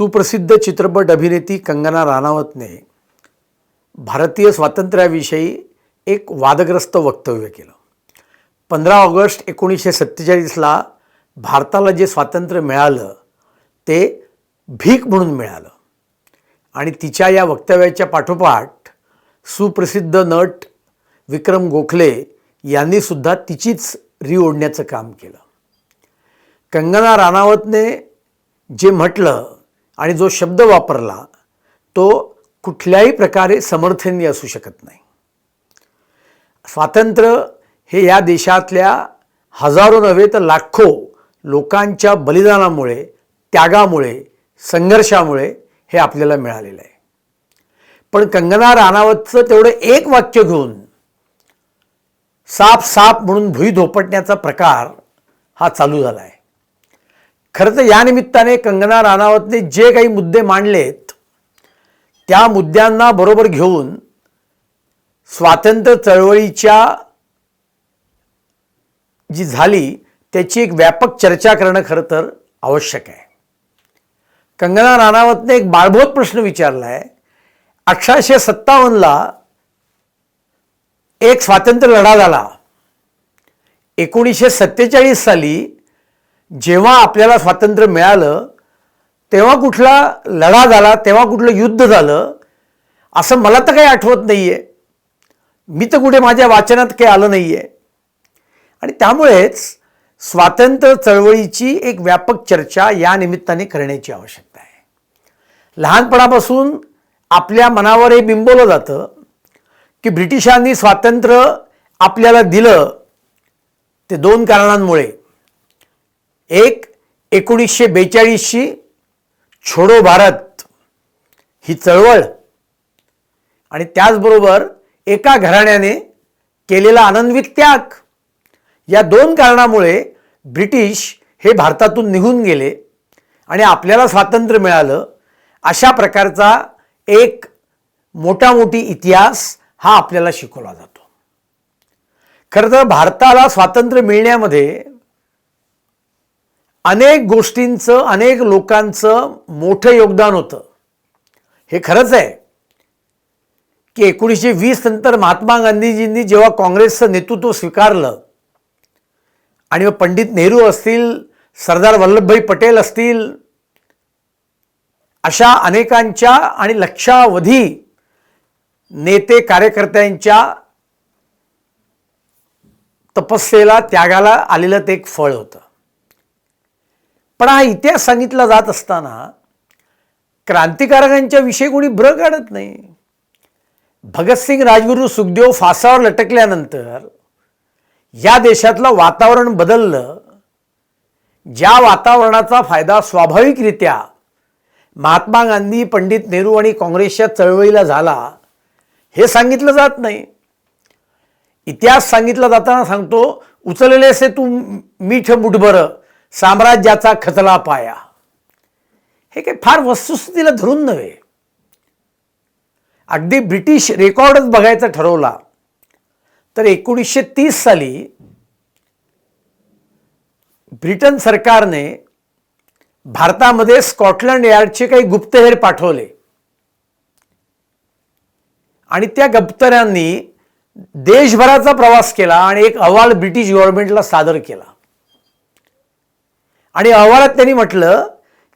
सुप्रसिद्ध चित्रपट अभिनेत्री कंगना राणावतने भारतीय स्वातंत्र्याविषयी एक वादग्रस्त वक्तव्य केलं। 15 ऑगस्ट 1947ला भारताला जे स्वातंत्र्य मिळालं ते भीक म्हणून मिळालं आणि तिच्या या वक्तव्याच्या पाठोपाठ सुप्रसिद्ध नट विक्रम गोखले यांनी सुद्धा तिचीच ओढण्याचं काम केलं। कंगना राणावतने जे म्हटलं आणि जो शब्द वापरला तो कुठल्याही प्रकारे समर्थनीय असू शकत नाही। स्वातंत्र्य हे या देशातल्या हजारो नव्हे तर लाखो लोकांच्या बलिदानामुळे, त्यागामुळे, संघर्षामुळे हे आपल्याला मिळालेलं आहे। पण कंगना राणावतचं तेवढं एक वाक्य घेऊन साप साप म्हणून भुई धोपटण्याचा प्रकार हा चालू झाला आहे। खरं तर या निमित्ताने कंगना राणावतने जे काही मुद्दे मांडलेत त्या मुद्द्यांना बरोबर घेऊन स्वातंत्र्य चळवळीच्या जी झाली त्याची एक व्यापक चर्चा करणं खरं तर आवश्यक आहे। कंगना राणावतने एक बाळबोध प्रश्न विचारला आहे। 1857ला एक स्वातंत्र्य लढा झाला। 1947 साली जेव्हा आपल्याला स्वातंत्र्य मिळालं तेव्हा कुठला लढा झाला, तेव्हा कुठलं युद्ध झालं असं मला तर काही आठवत नाहीये। मी तर कुठे माझ्या वाचनात काही आलं नाहीये आणि त्यामुळेच स्वातंत्र्य चळवळीची एक व्यापक चर्चा या निमित्ताने करण्याची आवश्यकता आहे। लहानपणापासून आपल्या मनावर हे बिंबवलं जातं की ब्रिटिशांनी स्वातंत्र्य आपल्याला दिलं ते दोन कारणांमुळे। एक 1942ची छोडो भारत ही चळवळ आणि त्याचबरोबर एका घराण्याने केलेला आनंदवित त्याग, या दोन कारणामुळे ब्रिटिश हे भारतातून निघून गेले आणि आपल्याला स्वातंत्र्य मिळालं। अशा प्रकारचा एक मोठी इतिहास हा आपल्याला शिकवला जातो। खरं तर भारताला स्वातंत्र्य मिळण्यामध्ये अनेक गोष्टींचं, अनेक लोकांचं मोठं योगदान होतं। हे खरंच आहे की 1920 नंतर महात्मा गांधीजींनी जेव्हा काँग्रेसचं नेतृत्व स्वीकारलं आणि मग पंडित नेहरू असतील, सरदार वल्लभभाई पटेल असतील, अशा अनेकांच्या आणि लक्षावधी नेते कार्यकर्त्यांच्या तपस्येला, त्यागाला आलेलं ते एक फळ होतं। पण हा इतिहास सांगितला जात असताना क्रांतिकारकांच्या विषयी कोणी भ्र काढत नाही। भगतसिंग, राजगुरू, सुखदेव फासावर लटकल्यानंतर या देशातलं वातावरण बदललं। ज्या वातावरणाचा फायदा स्वाभाविकरित्या महात्मा गांधी, पंडित नेहरू आणि काँग्रेसच्या चळवळीला झाला हे सांगितलं जात नाही। इतिहास सांगितला जाताना सांगतो, उचलले से तू मीठ मुठभर साम्राज्याचा खचला पाया। हे काही फार वस्तुस्थितीला धरून नव्हे। अगदी ब्रिटिश रेकॉर्डच बघायचा ठरवला तर 1930 साली ब्रिटन सरकारने भारतामध्ये स्कॉटलंड यार्डचे काही गुप्तहेर पाठवले आणि त्या गुप्तहेरांनी देशभराचा प्रवास केला आणि एक अहवाल ब्रिटिश गव्हर्नमेंटला सादर केला आणि अहवालात त्यांनी म्हटलं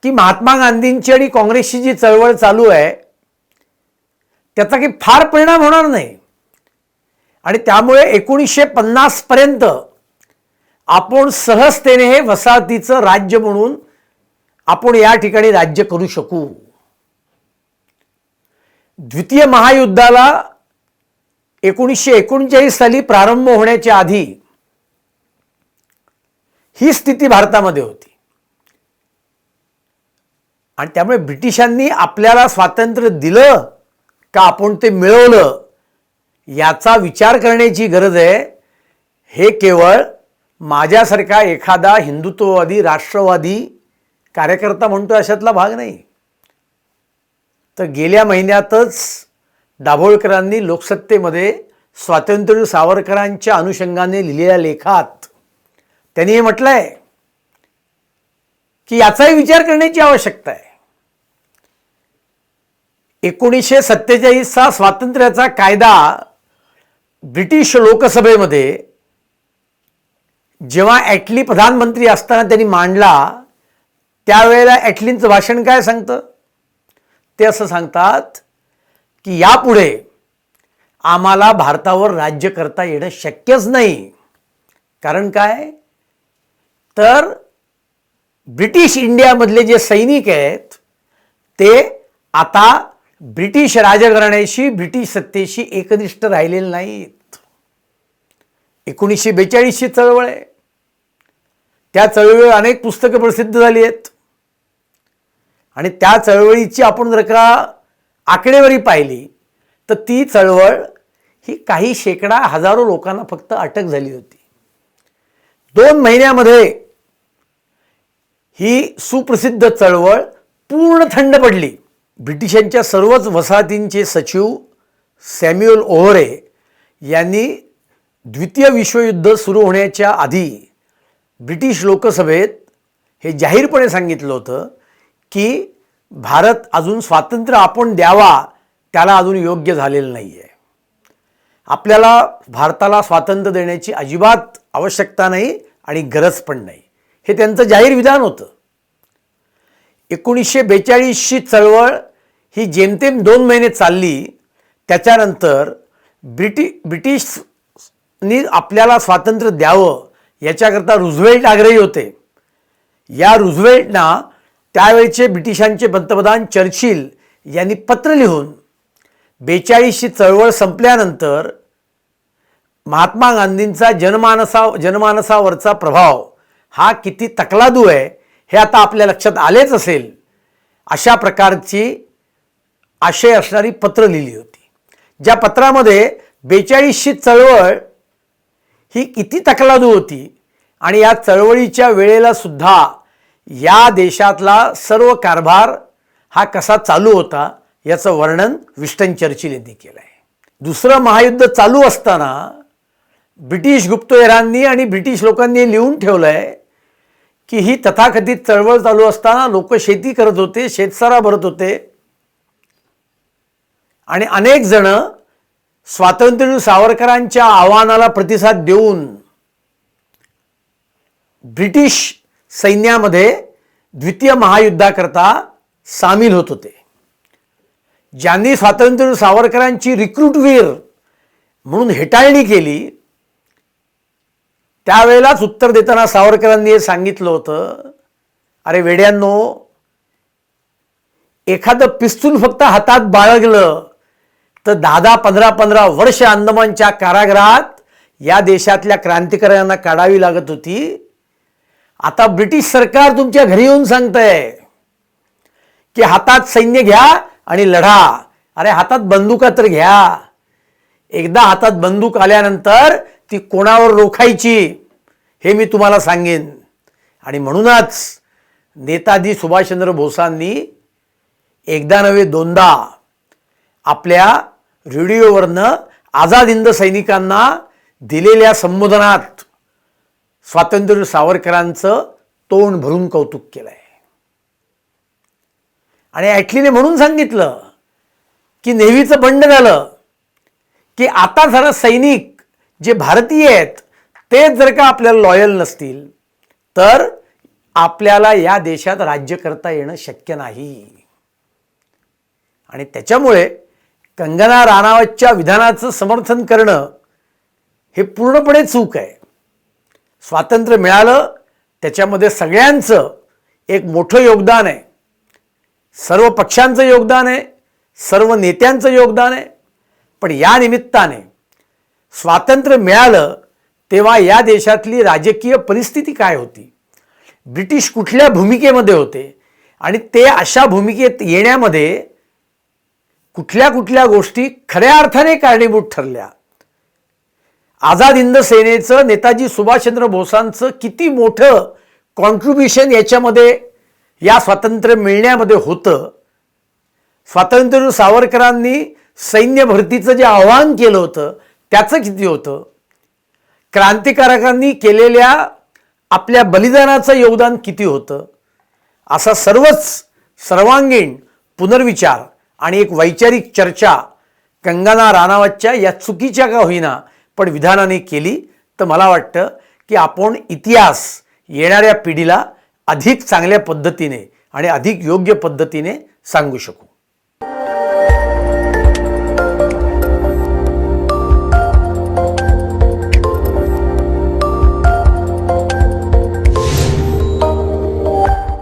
की महात्मा गांधींची आणि काँग्रेसची जी चळवळ चालू आहे त्याचा काही फार परिणाम होणार नाही आणि त्यामुळे 1950 पर्यंत आपण सहजतेने हे वसाहतीचं राज्य म्हणून आपण या ठिकाणी राज्य करू शकू। द्वितीय महायुद्धाला 1939 साली प्रारंभ होण्याच्या आधी ही स्थिती भारतामध्ये होती आणि त्यामुळे ब्रिटिशांनी आपल्याला स्वातंत्र्य दिलं का आपण ते मिळवलं याचा विचार करण्याची गरज आहे। हे केवळ माझ्यासारखा एखादा हिंदुत्ववादी, राष्ट्रवादी कार्यकर्ता म्हणतो अशातला भाग नाही। तर गेल्या महिन्यातच दाभोळकरांनी लोकसत्तेमध्ये स्वातंत्र्य सावरकरांच्या अनुषंगाने लिहिलेल्या लेखात त्यांनी हे म्हटलंय की याचाही विचार करण्याची आवश्यकता आहे। 1947चा स्वातंत्र्याचा कायदा ब्रिटिश लोकसभेमध्ये जेव्हा ॲटली प्रधानमंत्री असताना त्यांनी मांडला, त्यावेळेला ॲटलींचं भाषण काय सांगतं? ते असं सांगतात की यापुढे आम्हाला भारतावर राज्य करता येणं शक्यच नाही. कारण काय तर ब्रिटिश इंडियामधले जे सैनिक आहेत ते आता ब्रिटिश राजघराण्याशी, ब्रिटिश सत्तेशी एकनिष्ठ राहिलेले नाहीत. 1942ची चळवळ आहे. त्या चळवळीवर अनेक पुस्तकं प्रसिद्ध झाली आहेत आणि त्या चळवळीची आपण जर का आकडेवारी पाहिली तर ती चळवळ ही काही शेकडा हजारो लोकांना फक्त अटक झाली होती. 2 महिन्यामध्ये ही सुप्रसिद्ध चळवळ पूर्ण थंड पडली. ब्रिटिशांच्या सर्वच वसाहतींचे सचिव सॅम्युअल ओव्हरे यांनी द्वितीय विश्वयुद्ध सुरू होण्याच्या आधी ब्रिटिश लोकसभेत हे जाहीरपणे सांगितलं होतं की भारत अजून स्वातंत्र्य आपण द्यावा त्याला अजून योग्य झालेलं नाही आहे. आपल्याला भारताला स्वातंत्र्य देण्याची अजिबात आवश्यकता नाही आणि गरज पण नाही, हे त्यांचं जाहीर विधान होतं. 1942ची चळवळ ही जेमतेम 2 महिने चालली. त्याच्यानंतर ब्रिटिशनी आपल्याला स्वातंत्र्य द्यावं याच्याकरता रुझवेल्ट आग्रही होते. या रुझवेल्टना त्यावेळचे ब्रिटिशांचे पंतप्रधान चर्चिल यांनी पत्र लिहून 42ची चळवळ संपल्यानंतर महात्मा गांधींचा जनमानसावरचा प्रभाव हा किती तकलादू आहे हे आता आपल्या लक्षात आलेच असेल. अशा प्रकारची आशय असणारी पत्र लिहिली होती. ज्या पत्रामध्ये 42ची चळवळ ही किती तकलादू होती आणि या चळवळीच्या वेळेला सुद्धा या देशातला सर्व कारभार हा कसा चालू होता याचं वर्णन विस्टन चर्चिल यांनी केलं आहे. दुसरं महायुद्ध चालू असताना ब्रिटिश गुप्तहेरांनी आणि ब्रिटिश लोकांनी लिहून ठेवलं आहे की ही तथाकथित चळवळ चालू असताना लोक शेती करत होते, शेतसारा भरत होते आणि अनेक जण स्वातंत्र्यवीर सावरकरांच्या आव्हानाला प्रतिसाद देऊन ब्रिटिश सैन्यामध्ये द्वितीय महायुद्धाकरता सामील होत होते. ज्यांनी स्वातंत्र्यवीर सावरकरांची रिक्रूटवीर म्हणून हेटाळणी केली त्यावेळेलाच उत्तर देताना सावरकरांनी हे सांगितलं होतं, अरे वेड्यांनो, एखादं पिस्तूल फक्त हातात बाळगलं तर 10-15 वर्ष अंदमानच्या कारागृहात या देशातल्या क्रांतिकारकांना काढावी लागत होती. आता ब्रिटिश सरकार तुमच्या घरी येऊन सांगतंय की हातात सैन्य घ्या आणि लढा. अरे हातात बंदुका तर घ्या. एकदा हातात बंदूक आल्यानंतर ती कोणावर रोखायची हे मी तुम्हाला सांगेन. आणि म्हणूनच नेताजी सुभाषचंद्र बोसांनी एकदा नव्हे दोनदा आपल्या रेडिओवरनं आझाद हिंद सैनिकांना दिलेल्या संबोधनात स्वातंत्र्यवीर सावरकरांचं तोंड भरून कौतुक केलं आहे. आणि ॲटलीने म्हणून सांगितलं की नेव्हीचं बंड झालं की आता जरा सैनिक जे भारतीय आहेत ते जर का आपल्याला लॉयल नसतील तर आपल्याला या देशात राज्य करता येणं शक्य नाही. आणि त्याच्यामुळे कंगना राणावतच्या विधानाचं समर्थन करणं हे पूर्णपणे चूक आहे. स्वातंत्र्य मिळालं त्याच्यामध्ये सगळ्यांचं एक मोठं योगदान आहे. सर्व पक्षांचं योगदान आहे, सर्व नेत्यांचं योगदान आहे. पण या निमित्ताने स्वातंत्र्य मिळालं तेव्हा या देशातली राजकीय परिस्थिती काय होती, ब्रिटिश कुठल्या भूमिकेमध्ये होते आणि ते अशा भूमिकेत येण्यामध्ये कुठल्या कुठल्या गोष्टी खऱ्या अर्थाने कारणीभूत ठरल्या. आझाद हिंद सेनेचं नेताजी सुभाषचंद्र बोसांचं किती मोठं कॉन्ट्रीब्युशन याच्यामध्ये या स्वातंत्र्य मिळण्यामध्ये होतं. स्वातंत्र्यवीर सावरकरांनी सैन्य भरतीचं जे आव्हान केलं होतं त्याचं किती होतं. क्रांतिकारकांनी केलेल्या आपल्या बलिदानाचं योगदान किती होतं. असा सर्वच सर्वांगीण पुनर्विचार आणि एक वैचारिक चर्चा कंगना राणावतच्या या चुकीच्या का होईना पण विधानाने केली तर मला वाटतं की आपण इतिहास येणाऱ्या पिढीला अधिक चांगल्या पद्धतीने आणि अधिक योग्य पद्धतीने सांगू शकू.